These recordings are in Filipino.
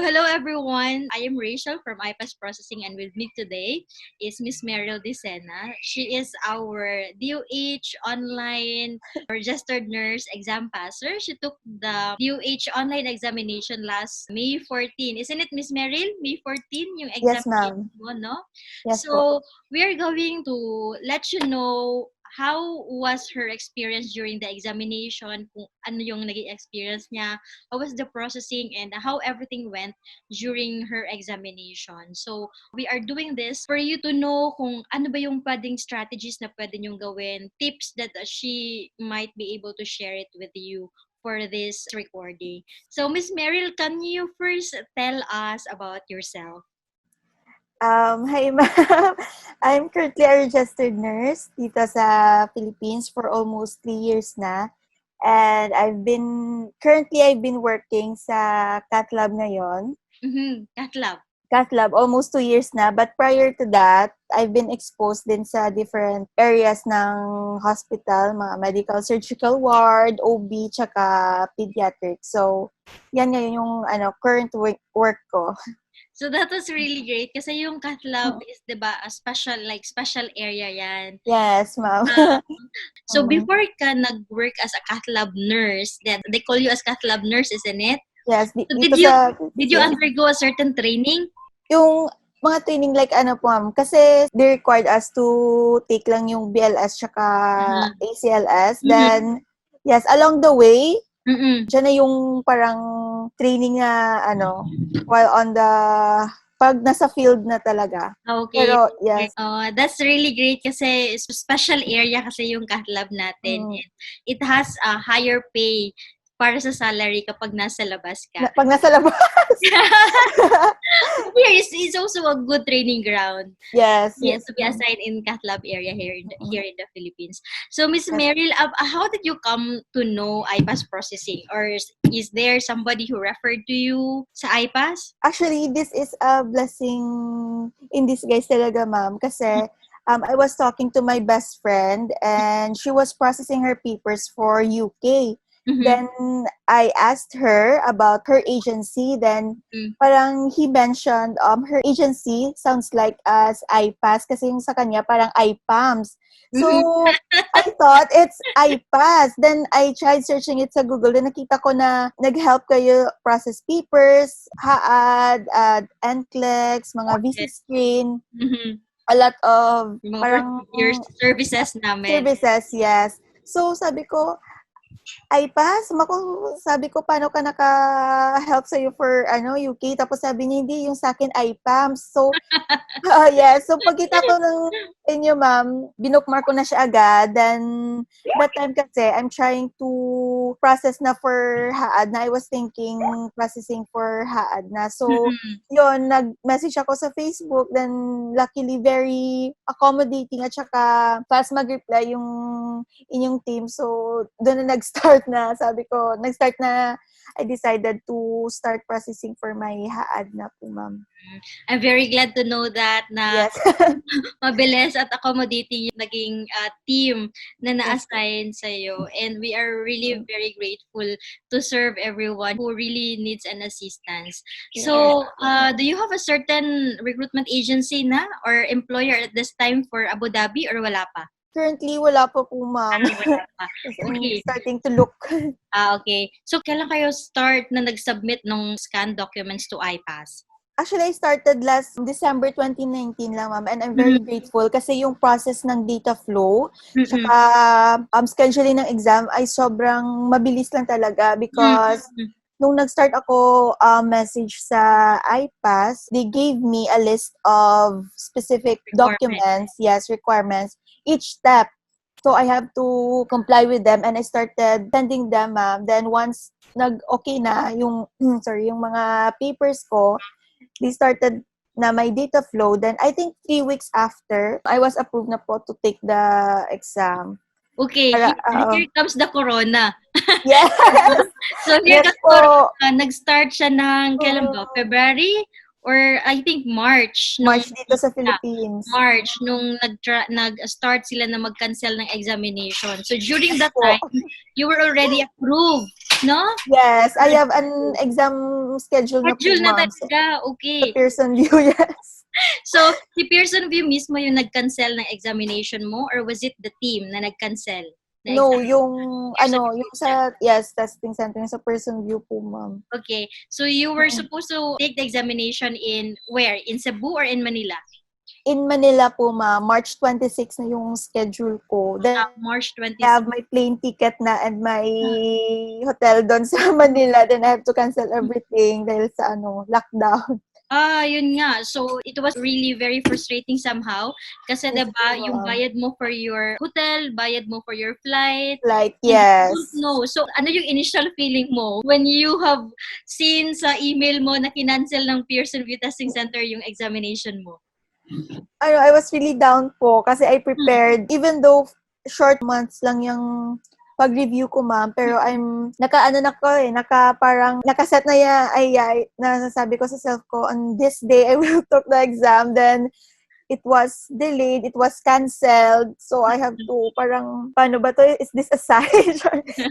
hello everyone. I am Rachel from IPASS Processing, and with me today is Miss Meryl Decena. She is our DOH online registered nurse exam passer. She took the DOH online examination last May 14. Isn't it, Miss Meryl? May 14 yung Yes, examination ma'am. mo, no? Yes, So, we are going to let you know how was her experience during the examination, kung ano yung naging experience niya, how was the processing, and how everything went during her examination. So, we are doing this for you to know kung ano ba yung pwedeng strategies na pwede nyong gawin, tips that she might be able to share it with you for this recording. So, Miss Meryl, can you first tell us about yourself? Hi, ma'am. I'm currently a registered nurse dito sa Philippines for almost 3 years na. And I've been working sa cath lab ngayon. Cath lab. Cath lab, almost 2 years na. But prior to that, I've been exposed din sa different areas ng hospital, mga medical surgical ward, OB, tsaka pediatrics. So, yan ngayon yung current work ko. So that was really great kasi yung cath lab is, 'di ba, a special area 'yan. Yes, ma'am. So before ka nag-work as a cath lab nurse, then they call you as cath lab nurse, isn't it? Yes, So did you undergo a certain training? Yung mga training like po ma'am, kasi they required us to take lang yung BLS tsaka ACLS. Then, yes, along the way, dyan na yung parang training na while on the pag nasa field na talaga. Okay. Pero, yes. That's really great kasi special area kasi yung cath lab natin. And it has a higher pay para sa salary kapag nasa labas ka. Pag nasa labas. Here is also a good training ground. Yes. Yes, to be assigned in cath lab area here in the Philippines. So, Miss Meryl, how did you come to know IPASS processing? Or is there somebody who referred to you sa IPASS? Actually, this is a blessing in disguise talaga, ma'am. Kasi I was talking to my best friend and she was processing her papers for UK. Then I asked her about her agency. Then parang he mentioned her agency sounds like as IPASS kasi yung sa kanya parang IPAMS. So I thought it's IPASS. Then I tried searching it sa Google. Then nakita ko na nag-help kayo process papers, HAAD, NCLEX, mga visa screen. A lot of parang your services namin. Services, yes. So sabi ko, IPASS, sabi ko, paano ka naka-help sa'yo for UK? Tapos sabi niya, hindi, yung sa akin IPAMS. So, yes. So, pagkita ko ng inyo, ma'am, binookmark ko na siya agad. Then, that time kasi, I'm trying to process na for HAAD na. I was thinking processing for HAAD na. So, yun, nag-message ako sa Facebook. Then, luckily, very accommodating at saka fast mag-reply yung inyong team. So, doon na nag-start na. Sabi ko, nag-start na I decided to start processing for my HAAD na po, ma'am. I'm very glad to know that na yes. mabilis at accommodating yung naging team na na-assign sa'yo. And we are really very grateful to serve everyone who really needs an assistance. So, do you have a certain recruitment agency na or employer at this time for Abu Dhabi or wala pa? Currently, wala pa po, ma'am. Wala pa. Okay. Starting to look. Okay. So, kailan kayo start na nag-submit ng scan documents to IPASS? Actually, I started last December 2019 lang, ma'am. And I'm very grateful kasi yung process ng data flow, saka scheduling ng exam ay sobrang mabilis lang talaga because nung nag-start ako message sa IPASS, they gave me a list of specific documents, requirements, each step. So I have to comply with them and I started sending them, ma'am. Then once nag-okay na yung, yung mga papers ko, they started na my data flow. Then I think 3 weeks after, I was approved na po to take the exam. Okay, here comes the corona. Yes! So here comes corona. Nag-start siya ng, kailan ba? February? Or I think March. March dito sa Philippines. March, nung nag-start sila na mag-cancel ng examination. So during that time, you were already approved no? Yes, I have an exam schedule na po, Schedule na ma'am. talaga. Sa Okay. Pearson VUE, yes. So, si Pearson VUE mismo yung nag-cancel ng examination mo or was it the team na nag-cancel? Na No, exam? yung, Pearson yung VUE siya. sa, yes, testing center, sa Pearson VUE po, ma'am. Okay. So, you were supposed to take the examination in where? In Cebu or in Manila? In Manila po, ma'am. March 26 na yung schedule ko. Then, March I 26. have my plane ticket na and my hotel doon sa Manila. Then, I have to cancel everything dahil sa, lockdown. Yun nga. So, it was really very frustrating somehow. Kasi, Yes, diba, po, yung ma'am. bayad mo for your hotel, bayad mo for your flight, Like, and yes. you don't know. So, ano yung initial feeling mo when you have seen sa email mo na kinancel ng Pearson VUE Testing Center yung examination mo? I was really down po kasi I prepared, even though short months lang yung pag-review ko, ma'am, pero nakaset na nasasabi ko sa self ko, on this day, I will take the exam, then it was delayed, it was canceled, so I have to, paano ba to? Is this a sign?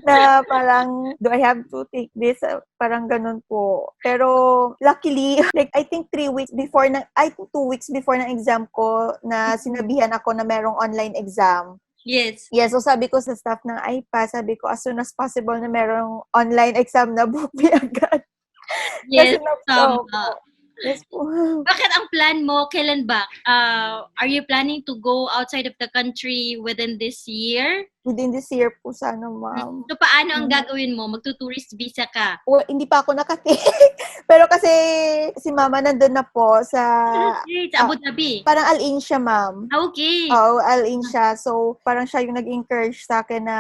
Na parang, do I have to take this? Parang ganun po. Pero, luckily, like, I think 2 weeks before ng exam ko, na sinabihan ako na merong online exam. Yes. Yes, so sabi ko sa staff ng IPASS, sabi ko, as soon as possible na merong online exam na book me agad. Yes, Yes po. Bakit ang plan mo, kailan ba? Are you planning to go outside of the country within this year? Within this year po sana, ma'am. So, paano ang gagawin mo? Magtutourist visa ka? Well, hindi pa ako nakatake. Pero kasi si mama nandun na po sa Sa Abu Dhabi? Parang all-in siya, ma'am. Okay. Oo, all-in siya. So, parang siya yung nag-encourage sa akin na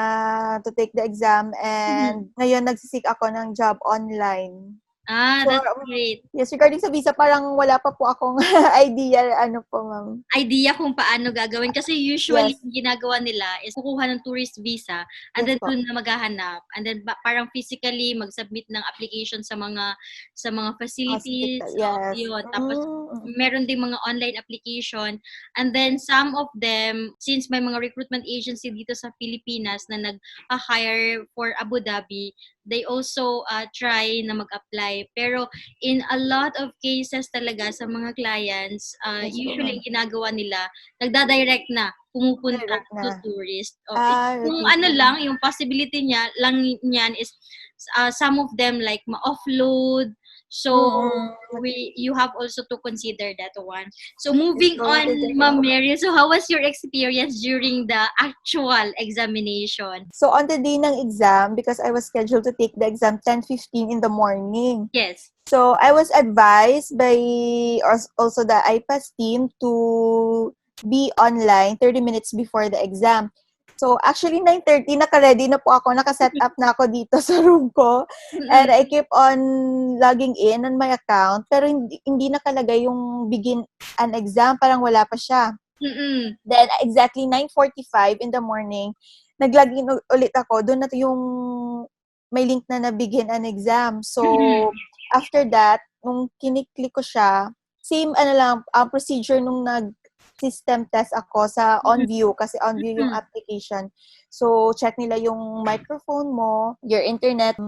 to take the exam and ngayon nagsisik ako ng job online. That's great. Yes, regarding sa visa, parang wala pa po akong idea, ma'am. Idea kung paano gagawin. Kasi usually, yung ginagawa nila is kukuha ng tourist visa and then doon na maghahanap. And then parang physically mag-submit ng application sa mga facilities. Yes. Yun. Tapos, meron ding mga online application. And then, some of them, since may mga recruitment agency dito sa Pilipinas na nag-hire for Abu Dhabi, they also try na mag-apply. Pero in a lot of cases talaga sa mga clients, usually ginagawa nila, nagda-direct na, pumupunta to tourist. Okay. Kung yung possibility niyan is some of them like ma-offload. So, you have also to consider that one. So, moving on, Ma'am Mary, so how was your experience during the actual examination? So, on the day ng exam, because I was scheduled to take the exam 10:15 in the morning. Yes. So, I was advised by also the IPASS team to be online 30 minutes before the exam. So, actually, 9:30, naka-ready na po ako. Naka-set up na ako dito sa room ko. And I keep on logging in on my account. Pero hindi nakalagay yung begin an exam. Parang wala pa siya. Then, exactly 9:45 in the morning, nag-login ulit ako. Doon na yung may link na begin an exam. So, after that, nung kiniklik ko siya, same procedure nung system test ako sa OnView kasi OnView yung application. So, check nila yung microphone mo, your internet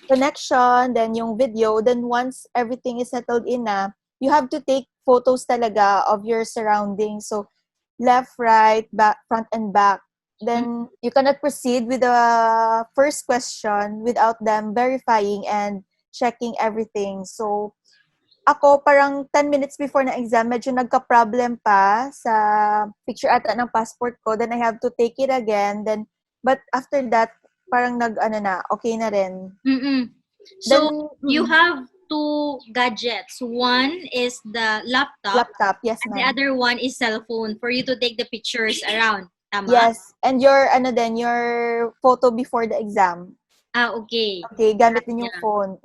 connection, then yung video. Then, once everything is settled in na, you have to take photos talaga of your surroundings. So, left, right, back, front, and back. Then, you cannot proceed with the first question without them verifying and checking everything. So, ako, parang 10 minutes before na exam, medyo nagka-problem pa sa picture ata ng passport ko. Then, I have to take it again. Then, but after that, parang okay na rin. So, then, you have 2 gadgets. One is the laptop. Yes, and the other one is cell phone for you to take the pictures around. Tama? Yes. And your photo before the exam. Okay. Okay, gamit din yung phone.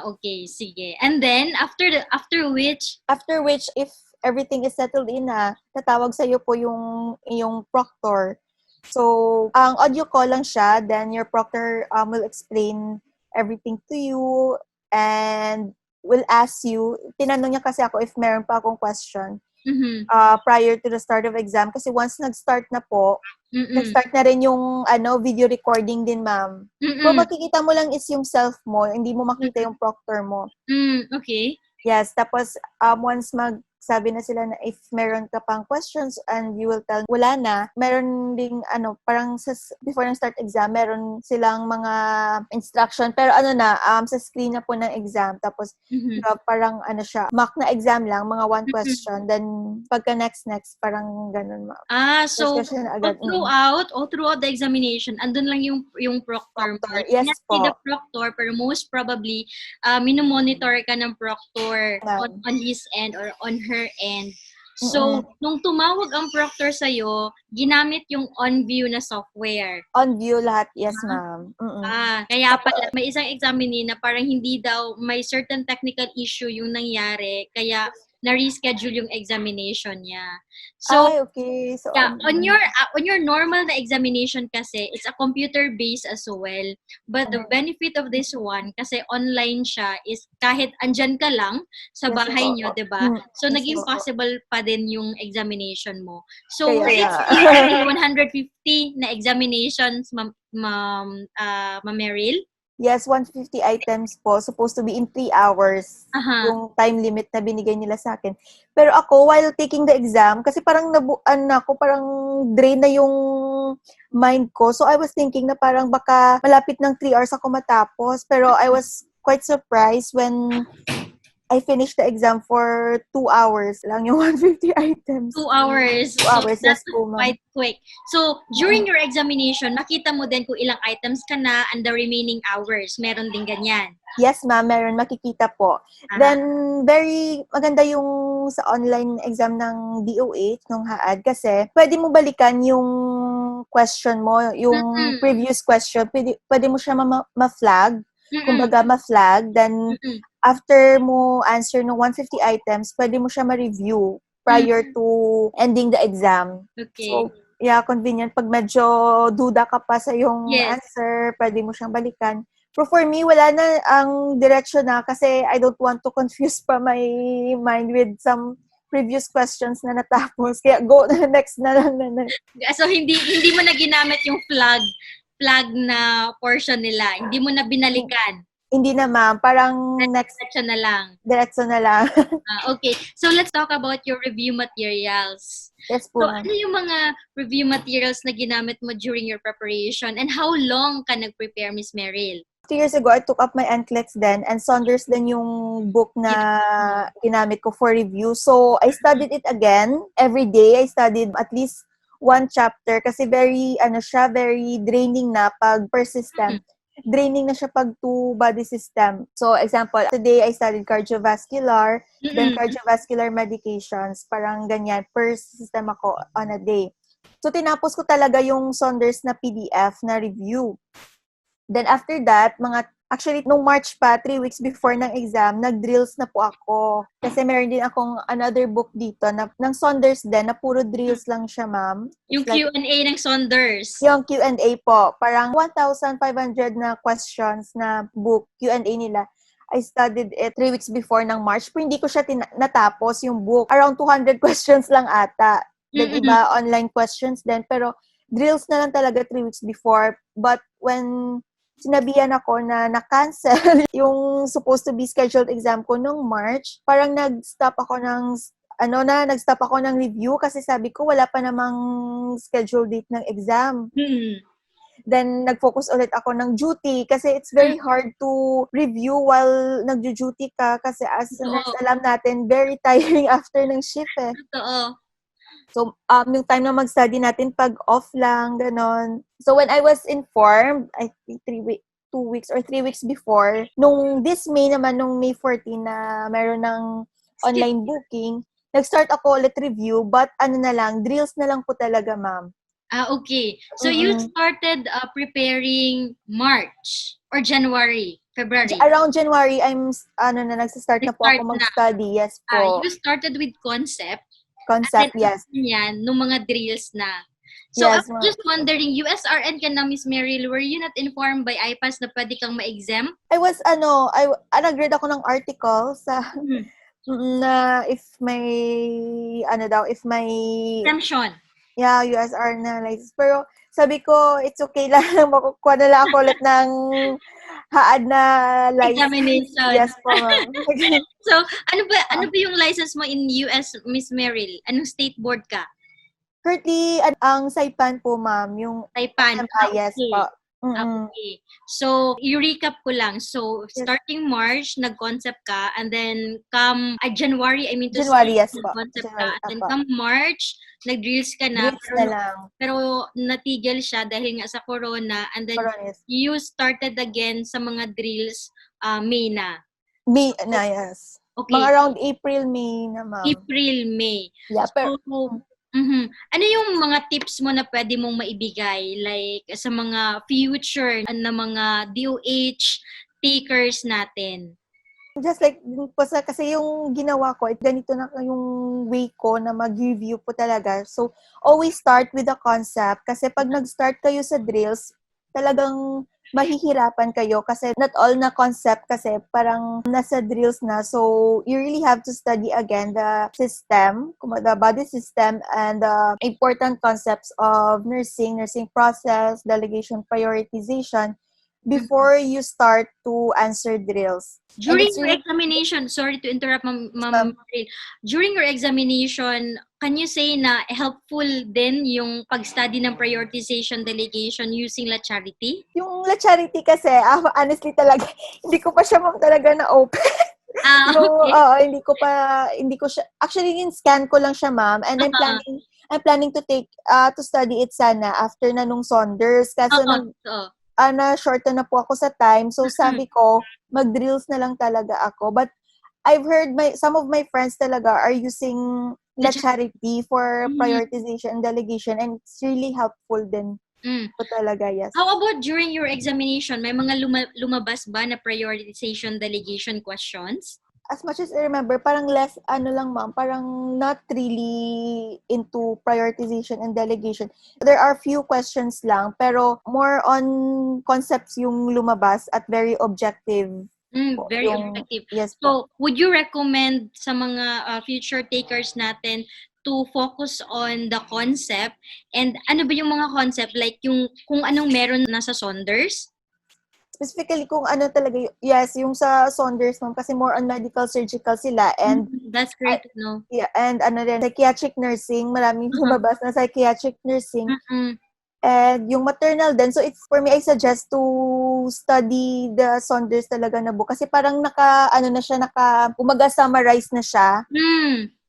Okay, sige. And then, after which, if everything is settled in na, tatawag sa'yo po yung proctor. So, ang audio call lang siya, then your proctor will explain everything to you and will ask you, tinanong niya kasi ako if meron pa akong question. prior to the start of exam. Kasi once nag-start na po, nag-start na rin yung video recording din, ma'am. Kung makikita mo lang is yung self mo, hindi mo makita yung proctor mo. Okay. Yes, tapos once magsabi na sila na if meron ka pang questions and you will tell wala na, meron ding parang before ng start exam, meron silang mga instruction pero sa screen na po ng exam, tapos parang siya, mock na exam lang, mga one question, then pagka next parang ganun, ma'am. So all throughout the examination, andun lang yung proctor mo. Yes po. The proctor, pero most probably minomonitor ka ng proctor on his end or on her end. So, nung tumawag ang proctor sa'yo, ginamit yung on-view na software. On-view lahat, yes, ma'am. Kaya pala, may isang examinee na parang hindi daw, may certain technical issue yung nangyari, kaya na-reschedule yung examination niya. So, okay. So, on your normal na examination kasi, it's a computer-based as well. But the benefit of this one, kasi online siya, is kahit andyan ka lang sa bahay nyo, diba? So, naging possible pa din yung examination mo. So, it's 150 na examinations, Ma'am Meryl? Yes, 150 items po. Supposed to be in 3 hours. Yung time limit na binigay nila sa akin. Pero ako, while taking the exam, kasi parang parang drain na yung mind ko. So, I was thinking na parang baka malapit ng 3 hours ako matapos. Pero I was quite surprised when I finished the exam for 2 hours lang yung 150 items. 2 hours. 2 hours, so yes po, ma'am. Quite quick. So, during your examination, makita mo din kung ilang items ka na and the remaining hours. Meron din ganyan. Yes, ma'am. Meron. Makikita po. Then, very maganda yung sa online exam ng DOH, ng HAAD, kasi pwede mo balikan yung question mo, yung previous question. Pwede mo siya ma-flag. Kumbaga, ma-flag. Then, after mo answer ng 150 items, pwede mo siya ma-review prior to ending the exam. Okay. So, yeah, convenient. Pag medyo duda ka pa sa yung answer, pwede mo siyang balikan. Pero for me, wala na ang direction na kasi I don't want to confuse pa my mind with some previous questions na natapos. Kaya go na next na lang. So, hindi mo na ginamit yung flag na portion nila. Hindi mo na binalikan. Hindi na, ma'am. Parang diretso na lang. Diretso na lang. Okay. So, let's talk about your review materials. Yes po. So, ano yung mga review materials na ginamit mo during your preparation? And how long ka nag-prepare, Miss Meryl? 2 years ago, I took up my NCLEX then, and Saunders then yung book na ginamit ko for review. So, I studied it again. Every day, I studied at least one chapter kasi very draining na pag per system. Draining na siya pag two-body system. So, example, today I studied cardiovascular, then cardiovascular medications, parang ganyan, per system ako on a day. So, tinapos ko talaga yung Saunders na PDF na review. Then, after that, actually, nung March pa, 3 weeks before ng exam, nag-drills na po ako. Kasi meron din akong another book dito ng Saunders din, na puro drills lang siya, ma'am. Yung Q&A ng Saunders. Yung Q&A po. Parang 1,500 na questions na book, Q&A nila. I studied it 3 weeks before ng March, pero hindi ko siya natapos yung book. Around 200 questions lang ata. Then iba, online questions din. Pero drills na lang talaga 3 weeks before. But when sinabihan ako na na-cancel yung supposed to be scheduled exam ko nung March, parang nag-stop ako ng review kasi sabi ko wala pa namang scheduled date ng exam. Then, nag-focus ulit ako ng duty kasi it's very hard to review while nag-duty ka kasi as a nurse, alam natin, very tiring after ng shift eh. Totoo. So, yung time na mag-study natin, pag off lang, ganon. So, when I was informed, I think 2 weeks or 3 weeks before, nung this May naman, nung May 14 na meron ng online booking, nag-start ako ulit review, but drills na lang po talaga, ma'am. Okay. So, you started preparing March or January, February? Around January, nagsistart na po ako mag-study. Yes po. You started with concept, yes. Yan, nung mga drills na. So, yes, I'm just wondering, USRN ka na, Miss Meryl, were you not informed by IPASS na pwede kang ma-exempt? I was, nag-read ako ng article sa Na if may, if may, Exemption. USRN na license. Pero sabi ko, it's okay lang. Makukuha na lang ako ulit ng HAAD na license. Examination. Yes po, ma'am. So, ano ba yung license mo in US, Miss Meryl? Anong state board ka? Currently, ang Saipan po, ma'am. Yung Saipan. yes Okay. po. Okay. So, i-recap ko lang. So, starting March, nag-concept ka, and then come January, January, yes po. nag-concept ka, and then come March, nag-drills ka na. Drills na lang. Pero natigil siya dahil nga sa corona, and then you started again sa mga drills May na. May na, yes. Okay. Mga around April, May na, ma'am. April, May. Yeah, pero ano yung mga tips mo na pwede mong maibigay like sa mga future na mga DOH takers natin? Just like kasi yung ginawa ko, ganito na yung way ko na mag-review po talaga. So, always start with the concept kasi pag nag-start kayo sa drills, talagang mahihirapan kayo kasi not all na concept kasi parang nasa drills na. So, you really have to study again the system, the body system, and the important concepts of nursing process, delegation, prioritization, before you start to answer drills. During your examination, sorry to interrupt, Ma'am. During your examination, can you say na helpful din yung pag-study ng prioritization delegation using La Charity? Yung La Charity kasi, honestly talaga, hindi ko pa siya talaga na-open. Okay. Hindi ko siya, actually, scan ko lang siya, ma'am, and I'm planning to study it sana after na nung Saunders, kasi na-short na po ako sa time. So, sabi ko, mag-drills na lang talaga ako. But, I've heard some of my friends talaga are using La Charity for prioritization and delegation, and it's really helpful din po talaga, yes. How about during your examination? May mga lumabas ba na prioritization delegation questions? As much as I remember, parang less, lang ma'am, parang not really into prioritization and delegation. There are few questions lang, pero more on concepts yung lumabas at very objective. Very objective. Yes. So, would you recommend sa mga future takers natin to focus on the concept? And ano ba yung mga concept? Like yung kung anong meron nasa Saunders? Specifically kung ano talaga, yes, yung sa Saunders, ma'am, kasi more on medical surgical sila, and that's great to know. Yeah, and psychiatric nursing, maraming lumabas na psychiatric nursing. And yung maternal din, so it's for me, I suggest to study the Saunders talaga na book kasi parang summarize na siya.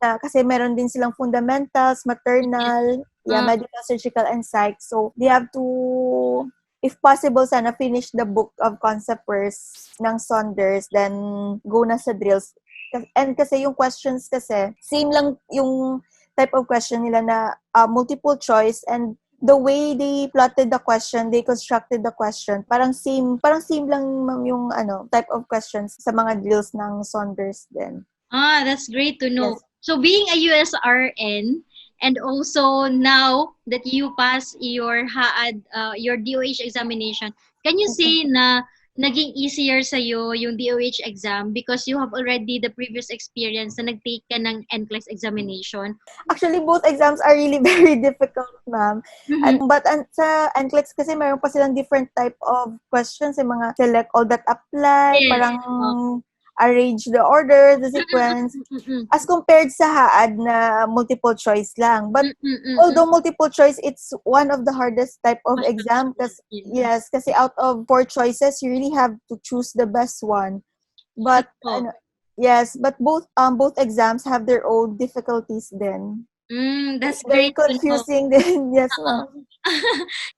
Kasi meron din silang fundamentals, maternal, medical surgical and psych. So they have to, if possible, sana finish the book of concept first ng Saunders, then go na sa drills. And kasi yung questions kasi, same lang yung type of question nila na multiple choice, and the way they plotted the question, they constructed the question, parang same lang yung type of questions sa mga drills ng Saunders din. That's great to know. Yes. So being a USRN, and also now that you pass your HAAD, your DOH examination, can you say na naging easier sa'yo yung DOH exam because you have already the previous experience na nag-take ka ng NCLEX examination? Actually, both exams are really very difficult, ma'am. But sa NCLEX kasi meron pa silang different type of questions, yung mga select all that apply, parang arrange the order, the sequence, as compared sa HAAD na multiple choice lang. But although multiple choice, it's one of the hardest type of exam kasi out of 4 choices, you really have to choose the best one. But but both exams have their own difficulties then. That's very confusing din. Yes, ma'am.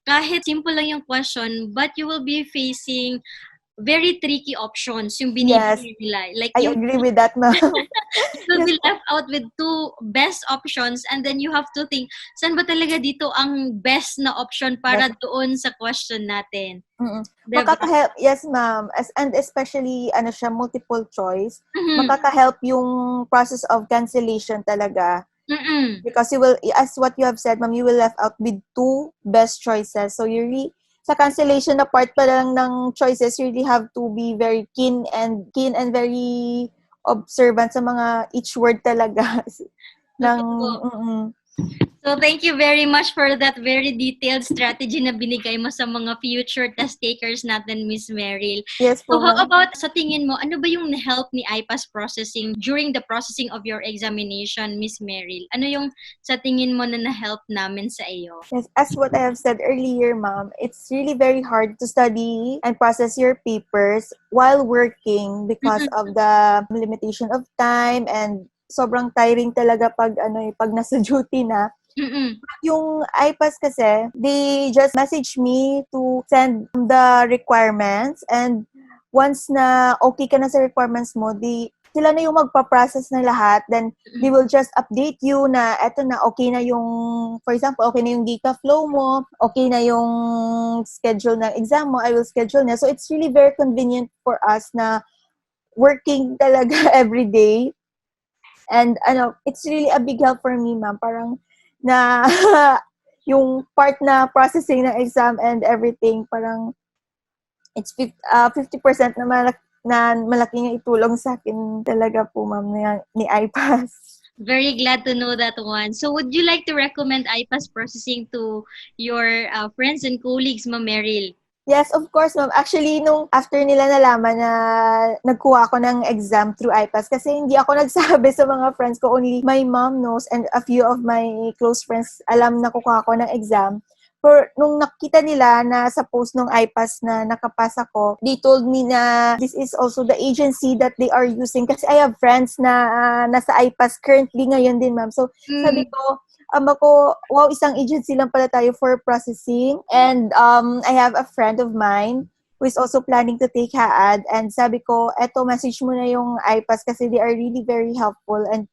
Kahit simple lang yung question, but you will be facing very tricky options yung binibigay nila. Like I agree with that, ma'am. You'll be left out with 2 best options, and then you have to think, saan ba talaga dito ang best na option para doon sa question natin? Diba? Makaka-help, yes, ma'am. And especially, multiple choice. Makaka-help yung process of cancellation talaga. Because you will, as what you have said, ma'am, you will left out with 2 best choices. So you really, sa cancellation na part pa lang ng choices, you really have to be very keen and very observant sa mga each word talaga ng Totoo. So, thank you very much for that very detailed strategy na binigay mo sa mga future test takers natin, Miss Meryl. Yes So, po, how ma'am. about sa tingin mo, ano ba yung help ni IPASS Processing during the processing of your examination, Miss Meryl? Ano yung sa tingin mo na na-help namin sa iyo? Yes, as what I have said earlier, ma'am, it's really very hard to study and process your papers while working because of the limitation of time, and sobrang tiring talaga pag pag nasa duty na. Mm-mm. Yung IPASS kasi, they just message me to send the requirements, and once na okay ka na sa requirements mo, sila na yung magpa-process ng lahat, then they will just update you na eto na, okay na yung, for example, okay na yung data flow mo, okay na yung schedule ng exam mo, I will schedule na. So it's really very convenient for us na working talaga every day. And it's really a big help for me, ma'am. Parang na yung part na processing ng exam and everything, parang it's 50% na malaking itulong sa akin talaga po, ma'am, ni IPASS. Very glad to know that one. So, would you like to recommend IPASS Processing to your friends and colleagues, Ma'am Meryl? Yes, of course, ma'am. Actually, nung after nila nalaman na nagkuha ako ng exam through IPASS, kasi hindi ako nagsabi sa mga friends ko, only my mom knows and a few of my close friends alam na kukuha ako ng exam. Pero nung nakita nila na sa post ng IPASS na nakapasa ko, they told me na this is also the agency that they are using. Kasi I have friends na nasa IPASS currently ngayon din, ma'am. So, sabi ko, wow, isang agency lang pala tayo for processing. And I have a friend of mine who is also planning to take HAAD. And sabi ko, eto, message mo na yung IPASS kasi they are really very helpful and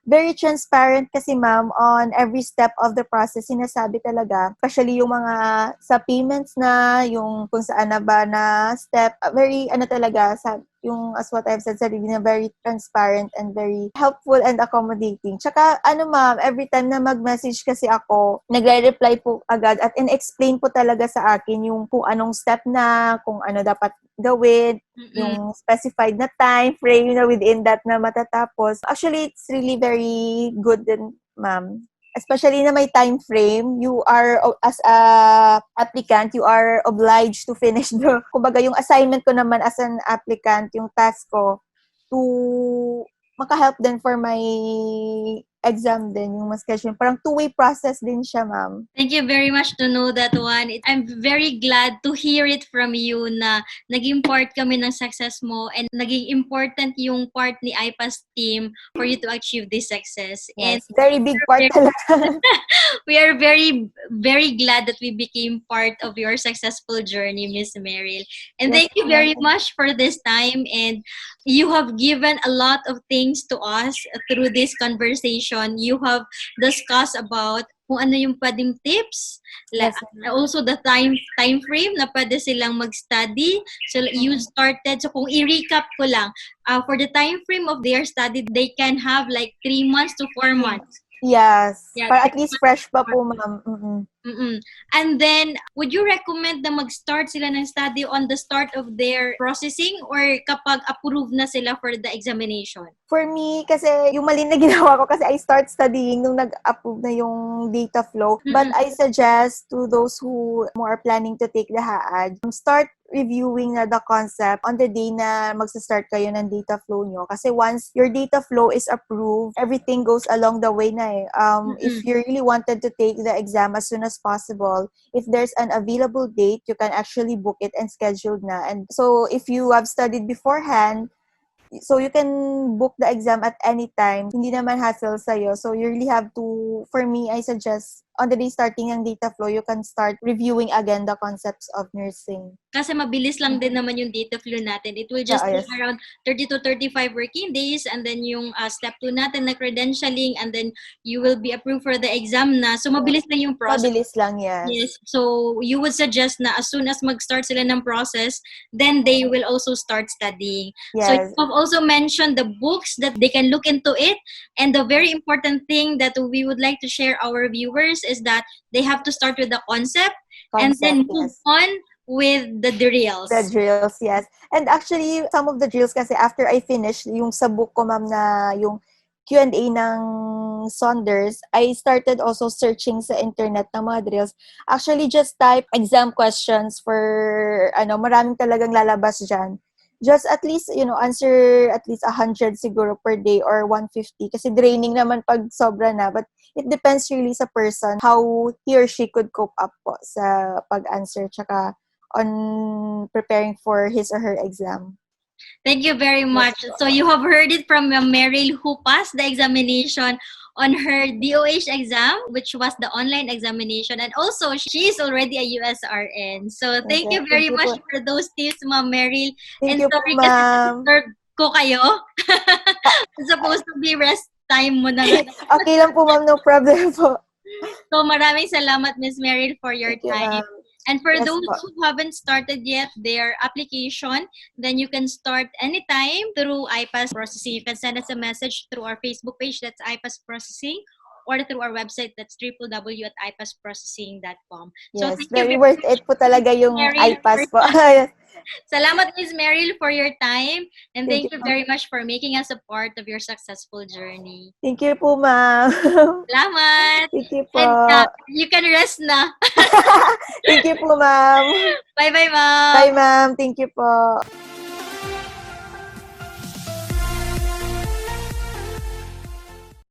very transparent kasi, ma'am, on every step of the process. Sinasabi talaga, especially yung mga sa payments na, yung kung saan na ba na step, very talaga, yung as what I've said sa review na very transparent and very helpful and accommodating. Tsaka ma'am, every time na mag-message kasi ako, nagre-reply po agad at in-explain po talaga sa akin yung kung anong step na, kung ano dapat gawin, yung specified na time frame na within that na matatapos. Actually, it's really very good din, ma'am. Especially na may time frame, you are, as a applicant, you are obliged to finish kumbaga yung assignment ko naman as an applicant, yung task ko, to maka-help din for my exam din, yung schedule. Parang two-way process din siya, ma'am. Thank you very much to know that one. I'm very glad to hear it from you na naging part kami ng success mo and naging important yung part ni IPASS team for you to achieve this success. Yes, And very big part talaga. we are very, very glad that we became part of your successful journey, Miss Meryl. And Yes, thank you very much for this time. And you have given a lot of things to us through this conversation. You have discussed about kung ano yung pwedeng tips, Yes, also the time frame na pwede silang mag-study. So you started, so kung i-recap ko lang, for the time frame of their study, they can have like 3 months to 4 months. Yes. Yeah, Para at least fresh pa po, ma'am. And then, would you recommend na mag-start sila ng study on the start of their processing or kapag approved na sila for the examination? For me, kasi yung mali na ginawa ko kasi I start studying nung nag-approve na yung data flow. But I suggest to those who are planning to take the HAAD, start reviewing na the concept on the day na magsa-start kayo ng data flow nyo. Kasi once your data flow is approved, everything goes along the way na eh. If you really wanted to take the exam as soon as possible, if there's an available date, you can actually book it and schedule na. And so if you have studied beforehand, so you can book the exam at any time. Hindi naman hassle sa'yo. So you really have to, for me, I suggest on the day starting ng data flow, you can start reviewing again the concepts of nursing. Kasi mabilis lang din naman yung data flow natin. It will just take around 30 to 35 working days, and then yung step 2 natin na credentialing, and then you will be approved for the exam na. So mabilis lang yung process. Mabilis lang, yes. Yes. So you would suggest na as soon as mag-start sila ng process, then they will also start studying. Yes. So you have also mentioned the books that they can look into it, and the very important thing that we would like to share our viewers is that they have to start with the concept and then move on with the drills. The drills, yes. And actually, some of the drills kasi after I finished yung sa book ko, ma'am, na yung Q&A ng Saunders, I started also searching sa internet ng mga drills. Actually, just type exam questions for, maraming talagang lalabas dyan. Just at least, answer at least 100 siguro per day or 150. Kasi draining naman pag sobra na. But it depends really sa person, how he or she could cope up po sa pag-answer tsaka on preparing for his or her exam. Thank you very much. So you have heard it from Meryl, who passed the examination on her DOH exam, which was the online examination. And also, she is already a USRN. So thank you very much for those tips, Ma'am Meryl. Thank and you sorry po, ma'am. kasi ko kayo. It's supposed to be rest time mo na. Okay lang po, ma'am. No problem po. So maraming salamat, Miss Meryl, for your time. And for Yes, those who haven't started yet their application, then you can start anytime through IPASS Processing. You can send us a message through our Facebook page, that's IPASS Processing, or through our website, that's www.ipassprocessing.com. Yes, So very worth it po talaga yung IPASS po. Salamat, Ms. Meryl, for your time. And thank you very much for making us a part of your successful journey. Thank you po, ma'am. Salamat. Thank you po. And you can rest na. Thank you po, ma'am. Bye-bye, ma'am. Bye, ma'am. Thank you po.